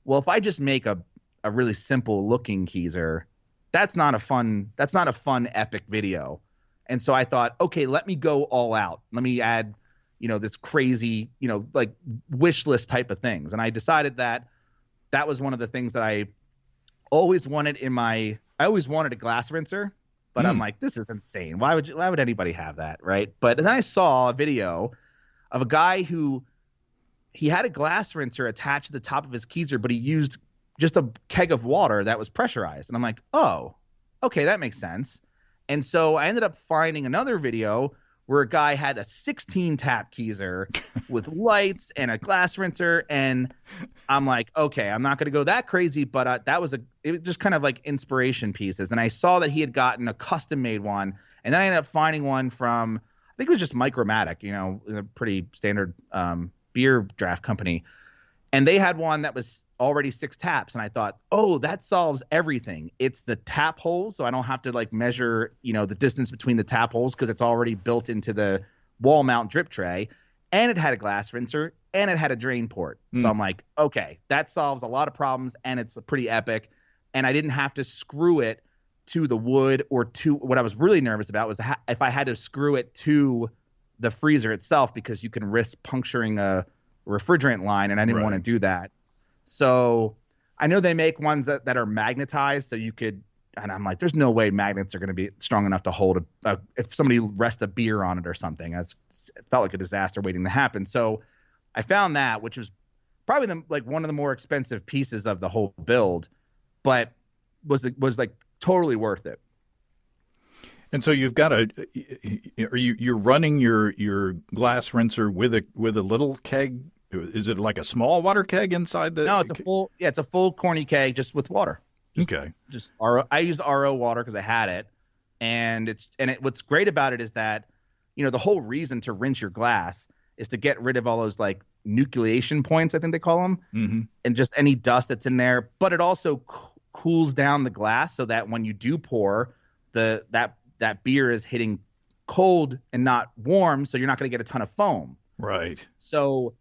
well, if I just make a really simple looking Keezer, that's not a fun epic video. And so I thought, okay, let me go all out. Let me add, this crazy, like wish list type of things. And I decided that was one of the things that I always wanted I always wanted a glass rinser, but I'm like, this is insane. Why would anybody have that? Right. But then I saw a video of a guy who, he had a glass rinser attached to the top of his Keezer, but he used just a keg of water that was pressurized. And I'm like, oh, okay, that makes sense. And so I ended up finding another video where a guy had a 16 tap Keezer with lights and a glass rinser. And I'm like, okay, I'm not going to go that crazy, but it was just kind of like inspiration pieces. And I saw that he had gotten a custom made one. And then I ended up finding one from, I think it was just Micromatic, a pretty standard, beer draft company, and they had one that was already 6 taps, and I thought, oh, that solves everything. It's the tap holes, so I don't have to like measure the distance between the tap holes because it's already built into the wall mount drip tray, and it had a glass rinser, and it had a drain port. So I'm like, okay, that solves a lot of problems, and it's pretty epic. And I didn't have to screw it to the wood or to what I was really nervous about was if I had to screw it to the freezer itself, because you can risk puncturing a refrigerant line, and I didn't want to do that. So I know they make ones that are magnetized, so you could, and I'm like, there's no way magnets are going to be strong enough to hold if somebody rests a beer on it or something. It felt like a disaster waiting to happen. So I found that, which was probably one of the more expensive pieces of the whole build, but was like totally worth it. And so you've got you're running your glass rinser with a little keg. Is it like a small water keg inside the? No, it's a full corny keg just with water. Okay. Just RO. I used RO water because I had it, and what's great about it is that, the whole reason to rinse your glass is to get rid of all those like nucleation points, I think they call them, and just any dust that's in there. But it also cools down the glass so that when you do pour, that beer is hitting cold and not warm, so you're not going to get a ton of foam. Right. So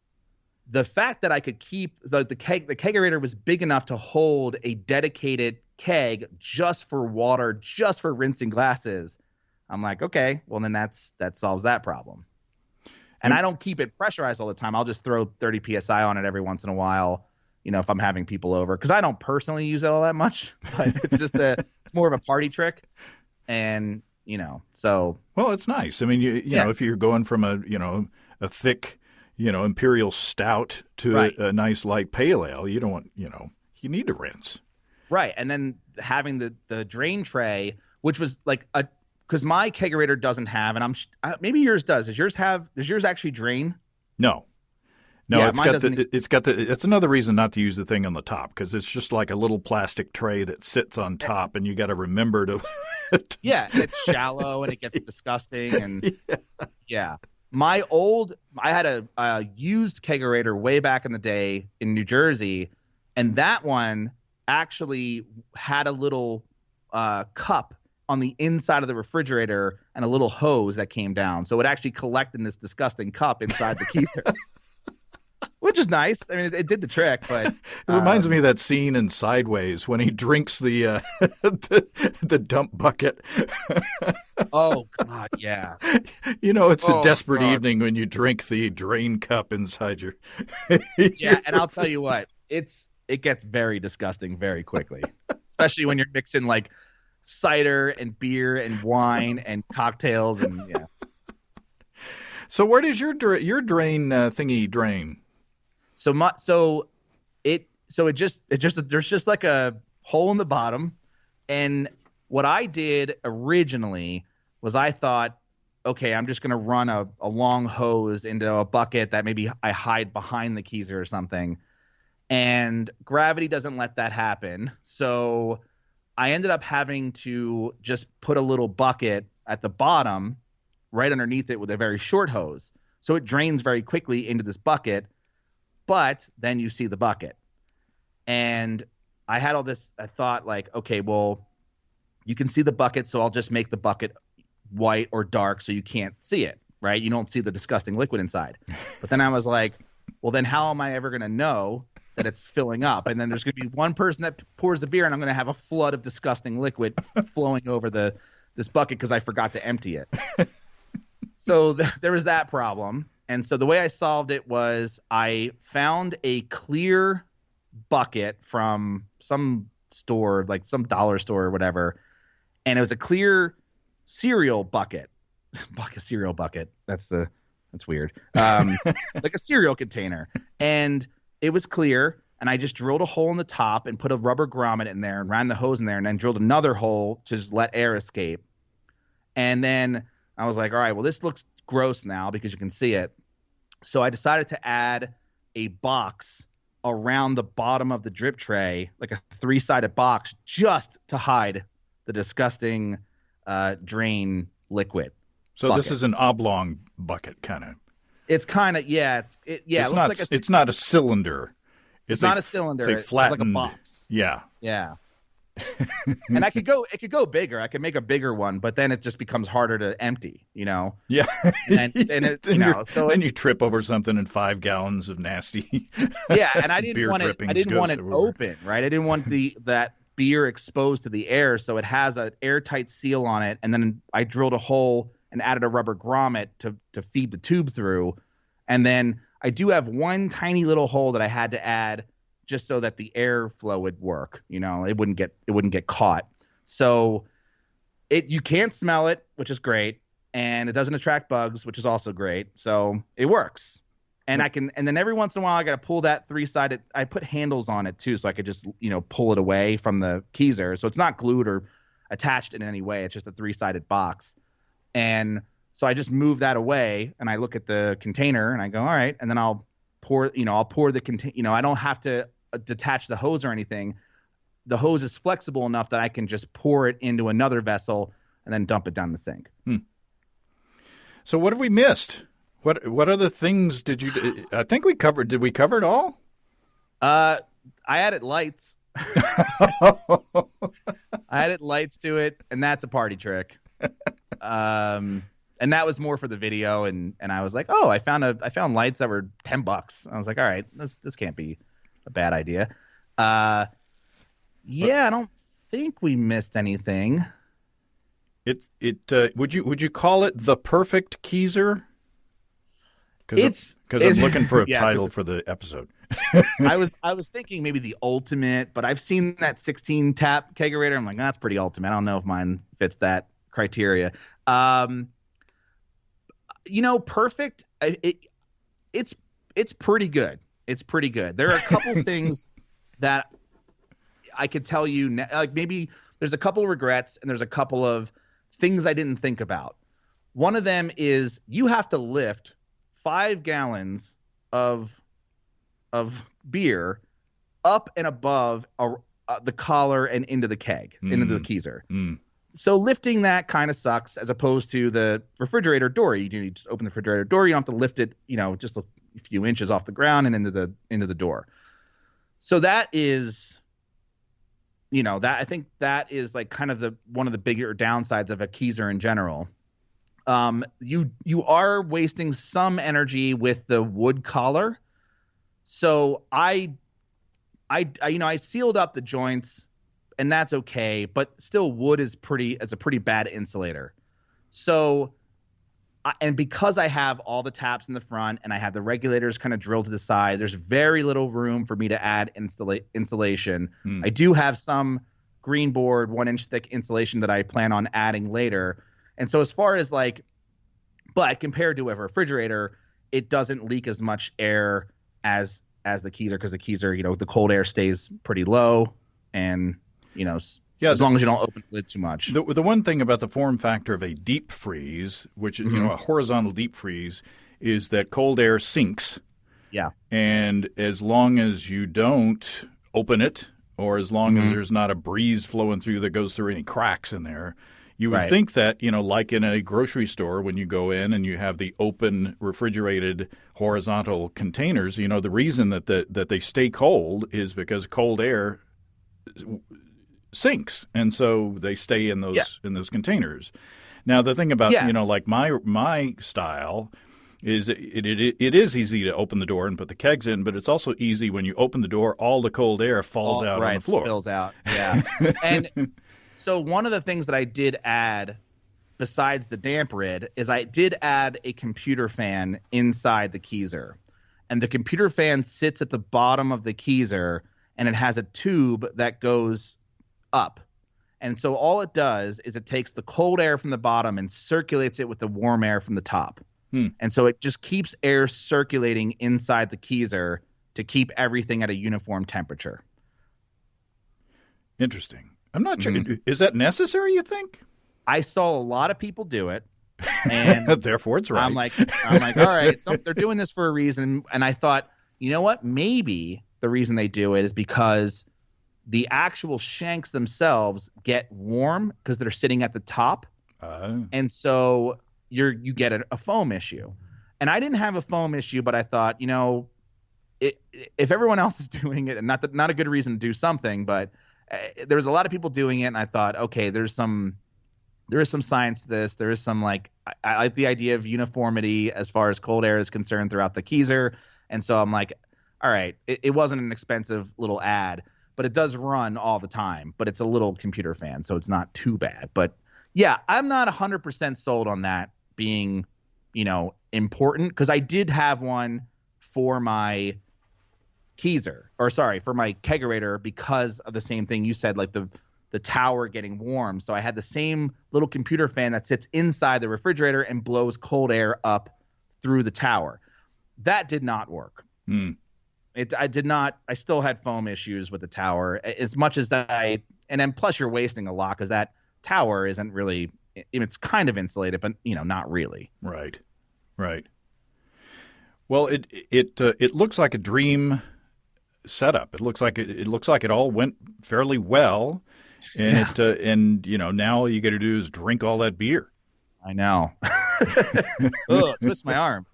the fact that I could keep the kegerator was big enough to hold a dedicated keg just for water, just for rinsing glasses. I'm like, okay, well then that solves that problem. And I don't keep it pressurized all the time. I'll just throw 30 PSI on it every once in a while, if I'm having people over, because I don't personally use it all that much, but it's just it's more of a party trick. And, so. Well, it's nice. I mean, you know, if you're going from a thick, imperial stout to a nice light pale ale, you don't want, you need to rinse. Right. And then having the drain tray, which was like because my kegerator doesn't have, and maybe yours does. Does yours actually drain? No, it's another reason not to use the thing on the top, because it's just like a little plastic tray that sits on top, and you got to remember to. Yeah, and it's shallow and it gets disgusting, and I had a used kegerator way back in the day in New Jersey, and that one actually had a little cup on the inside of the refrigerator and a little hose that came down, so it actually collected in this disgusting cup inside the Keezer. Which is nice. I mean, it did the trick, but it reminds me of that scene in Sideways when he drinks the the dump bucket. Oh God, yeah. It's a desperate evening when you drink the drain cup inside your. Yeah, and I'll tell you what, it gets very disgusting very quickly, especially when you're mixing like cider and beer and wine and cocktails and yeah. So where does your drain thingy drain? There's just like a hole in the bottom, and what I did originally was I thought, okay, I'm just gonna run a long hose into a bucket that maybe I hide behind the Keezer or something, and gravity doesn't let that happen. So I ended up having to just put a little bucket at the bottom, right underneath it, with a very short hose, so it drains very quickly into this bucket. But then you see the bucket. And I had all this, I thought like, okay, well, you can see the bucket, so I'll just make the bucket white or dark so you can't see it, right? You don't see the disgusting liquid inside. But then I was like, well, then how am I ever going to know that it's filling up? And then there's going to be one person that pours the beer, and I'm going to have a flood of disgusting liquid flowing over this bucket because I forgot to empty it. So there was that problem. And so the way I solved it was I found a clear bucket from some store, like some dollar store or whatever, and it was a clear cereal bucket. A cereal bucket. That's weird. Like a cereal container. And it was clear, and I just drilled a hole in the top and put a rubber grommet in there and ran the hose in there, and then drilled another hole to just let air escape. And then I was like, all right, well, this looks gross now because you can see it. So I decided to add a box around the bottom of the drip tray, like a 3-sided box, just to hide the disgusting drain liquid. So bucket. This is an oblong bucket, kind of. It's kind of It's not a cylinder. It's not a cylinder. It's a flattened, like a box. Yeah. Yeah. And it could go bigger. I could make a bigger one, but then it just becomes harder to empty, Yeah. And it, so then you trip over something and 5 gallons of nasty yeah. And I beer drippings I didn't goes want it everywhere. open, right? I didn't want that beer exposed to the air. So it has an airtight seal on it. And then I drilled a hole and added a rubber grommet to feed the tube through. And then I do have one tiny little hole that I had to add just so that the airflow would work. It wouldn't get caught. So you can't smell it, which is great, and it doesn't attract bugs, which is also great. So it works. And and then every once in a while I got to pull that 3-sided. I put handles on it too, so I could just pull it away from the Keezer. So it's not glued or attached in any way. It's just a 3-sided box. And so I just move that away, and I look at the container, and I go, all right, and then I'll pour the container. I don't have to detach the hose or anything. The hose is flexible enough that I can just pour it into another vessel and then dump it down the sink. So what have we missed? What other things did you do? I think we covered. Did we cover it all? I added lights. I added lights to it, and that's a party trick. And that was more for the video, and I was like, oh, I found lights that were $10. I was like, all right, this can't be a bad idea. I don't think we missed anything. Would you call it the perfect Keezer? Because I'm looking for a title for the episode. I was thinking maybe the ultimate, but I've seen that 16 tap kegerator. I'm like, that's pretty ultimate. I don't know if mine fits that criteria. Perfect. It's pretty good. It's pretty good. There are a couple things that I could tell you, like maybe there's a couple regrets and there's a couple of things I didn't think about. One of them is you have to lift 5 gallons of beer up and above the collar and into the keg, into the Keezer. So lifting that kind of sucks as opposed to the refrigerator door. You just open the refrigerator door. You don't have to lift it, just a few inches off the ground and into the door. So that is, that I think that is like kind of one of the bigger downsides of a Keezer in general. You are wasting some energy with the wood collar. So I sealed up the joints, and that's okay, but still wood is a pretty bad insulator. So, and because I have all the taps in the front and I have the regulators kind of drilled to the side, there's very little room for me to add insulation. I do have some green board 1-inch thick insulation that I plan on adding later. And so as far as but compared to a refrigerator, it doesn't leak as much air as the Keezer, because the Keezer, the cold air stays pretty low, and as long as you don't open the lid too much. The one thing about the form factor of a deep freeze, which is a horizontal deep freeze, is that cold air sinks. Yeah. And as long as you don't open it, or as long as there's not a breeze flowing through that goes through any cracks in there, you would think that, like in a grocery store when you go in and you have the open refrigerated horizontal containers, the reason that they stay cold is because cold air sinks, and so they stay in those containers. Now the thing about like my style is it is easy to open the door and put the kegs in, but it's also easy when you open the door, all the cold air falls out on the floor. Spills out. Yeah. And so one of the things that I did add besides the damp rid is I did add a computer fan inside the Keezer, and the computer fan sits at the bottom of the Keezer, and it has a tube that goes up. And so all it does is it takes the cold air from the bottom and circulates it with the warm air from the top. And so it just keeps air circulating inside the Keezer to keep everything at a uniform temperature. Interesting. I'm not sure. Is that necessary, you think? I saw a lot of people do it, and therefore it's right. I'm like, all right, so they're doing this for a reason. And I thought, you know what? Maybe the reason they do it is because the actual shanks themselves get warm because they're sitting at the top. And so you get a foam issue. And I didn't have a foam issue, but I thought, if everyone else is doing it, and not a good reason to do something, but there was a lot of people doing it, and I thought, okay, there is some science to this. There is some like I like the idea of uniformity as far as cold air is concerned throughout the Keezer, and so I'm like, all right, it wasn't an expensive little ad, but it does run all the time. But it's a little computer fan, so it's not too bad. But yeah, I'm not 100% sold on that being, important, because I did have one for my Keezer, for my kegerator, because of the same thing you said, like the tower getting warm. So I had the same little computer fan that sits inside the refrigerator and blows cold air up through the tower. That did not work. I did not. I still had foam issues with the tower as much as and then plus you're wasting a lot because that tower isn't really. It's kind of insulated, but not really. Right. Well, it looks like a dream setup. It looks like it all went fairly well, and now all you got to do is drink all that beer. I know. Twist my arm.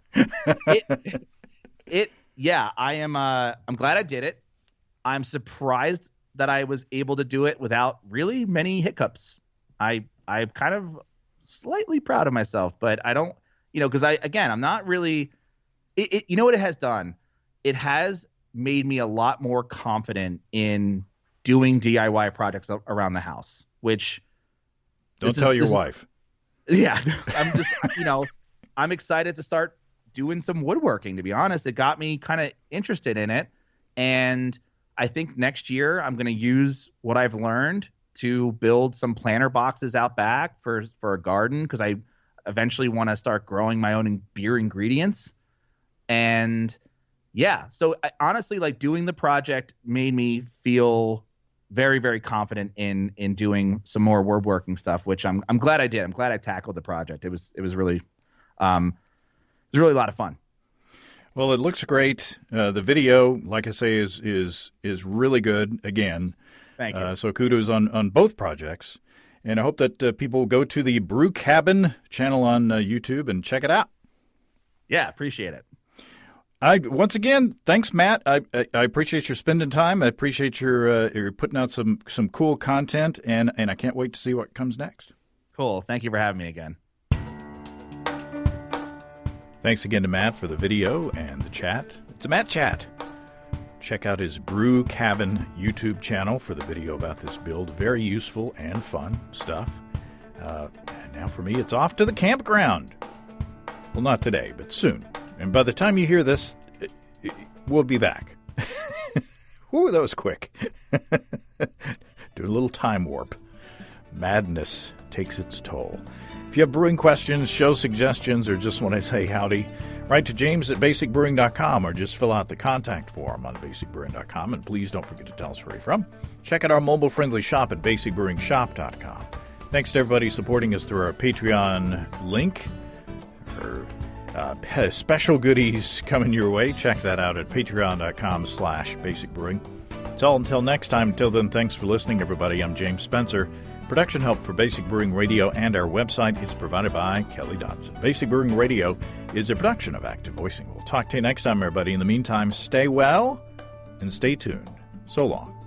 Yeah, I am. I'm glad I did it. I'm surprised that I was able to do it without really many hiccups. I'm kind of slightly proud of myself, but I don't, because I'm not really. You know what it has done? It has made me a lot more confident in doing DIY projects around the house. Which don't tell your wife. Yeah, I'm just I'm excited to start doing some woodworking, to be honest. It got me kind of interested in it. And I think next year I'm going to use what I've learned to build some planter boxes out back for a garden, because I eventually want to start growing my own beer ingredients. And yeah, so honestly, like, doing the project made me feel very, very confident in doing some more woodworking stuff, which I'm glad I did. I'm glad I tackled the project. It was really it was really a lot of fun. Well, it looks great. The video, like I say, is really good. Again, thank you. So kudos on both projects, and I hope that people go to the Brew Cabin channel on YouTube and check it out. Yeah, appreciate it. Once again, thanks, Matt. I appreciate your spending time. I appreciate your putting out some cool content, and I can't wait to see what comes next. Cool. Thank you for having me again. Thanks again to Matt for the video and the chat. It's a Matt chat. Check out his Brew Cabin YouTube channel for the video about this build. Very useful and fun stuff. And now for me, it's off to the campground. Well, not today, but soon. And by the time you hear this, we'll be back. Ooh, that was quick. Do a little time warp. Madness takes its toll. If you have brewing questions, show suggestions, or just want to say howdy, write to james@basicbrewing.com or just fill out the contact form on basicbrewing.com. And please don't forget to tell us where you're from. Check out our mobile-friendly shop at basicbrewingshop.com. Thanks to everybody supporting us through our Patreon link. Special goodies coming your way. Check that out at patreon.com/basicbrewing. It's all until next time. Until then, thanks for listening, everybody. I'm James Spencer. Production help for Basic Brewing Radio and our website is provided by Kelly Dodson. Basic Brewing Radio is a production of Active Voicing. We'll talk to you next time, everybody. In the meantime, stay well and stay tuned. So long.